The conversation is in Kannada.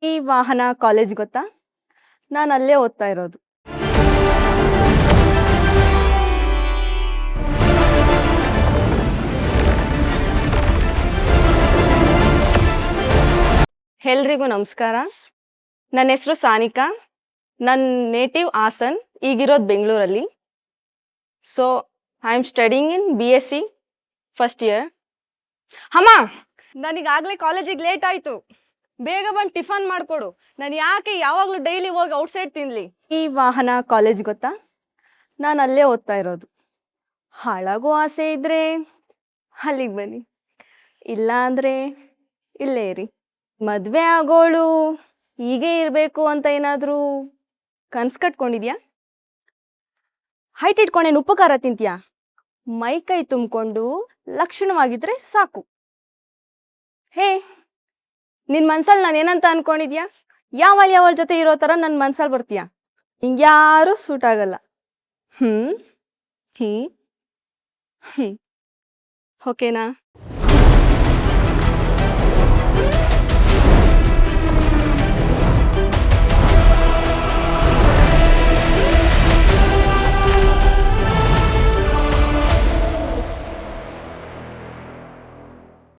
ಈ ವಾಹನ ಕಾಲೇಜ್ ಗೊತ್ತಾ? ನಾನು ಅಲ್ಲೇ ಓದ್ತಾ ಇರೋದು. ಎಲ್ರಿಗೂ ನಮಸ್ಕಾರ. ನನ್ನ ಹೆಸರು ಸಾನಿಕಾ. ನನ್ನ ನೇಟಿವ್ ಹಾಸನ್, ಈಗಿರೋದು ಬೆಂಗಳೂರಲ್ಲಿ. So I am studying in BSc first year. ಅಮ್ಮ, ನನಗಾಗಲೇ ಕಾಲೇಜಿಗೆ ಲೇಟ್ ಆಯಿತು. ಬೇಗ ಬಂದು ಟಿಫನ್ ಮಾಡಿಕೊಡು. ನಾನು ಯಾಕೆ ಯಾವಾಗಲೂ ಡೈಲಿ ಹೋಗಿ ಔಟ್ಸೈಡ್ ತಿನ್ನಲಿ? ಈ ವಾಹನ ಕಾಲೇಜ್ ಗೊತ್ತಾ? ನಾನು ಅಲ್ಲೇ ಓದ್ತಾ ಇರೋದು. ಹಾಳಾಗೋ ಆಸೆ ಇದ್ದರೆ ಅಲ್ಲಿಗೆ ಬನ್ನಿ, ಇಲ್ಲ ಅಂದರೆ ಇಲ್ಲೇ ಇರಿ. ಮದುವೆ ಆಗೋಳು ಹೀಗೆ ಇರಬೇಕು ಅಂತ ಏನಾದರೂ ಕನ್ಸು ಕಟ್ಕೊಂಡಿದ್ಯಾ? ಹೈಟ್ ಇಟ್ಕೊಂಡೇನು ಉಪ್ಪು ಖಾರ ತಿಂತೀಯಾ? ಮೈ ಕೈ ತುಂಬಿಕೊಂಡು ಲಕ್ಷಣವಾಗಿದ್ರೆ ಸಾಕು. ಹೇ, ನಿನ್ನ ಮನ್ಸಲ್ಲಿ ನಾನು ಏನಂತ ಅನ್ಕೊಂಡಿದ್ಯಾ? ಯಾವಳ ಜೊತೆ ಇರೋ ಥರ ನನ್ನ ಮನ್ಸಲ್ಲಿ ಬರ್ತೀಯಾ? ಹಿಂಗ್ಯಾರೂ ಸೂಟ್ ಆಗಲ್ಲ. ಓಕೆನಾ?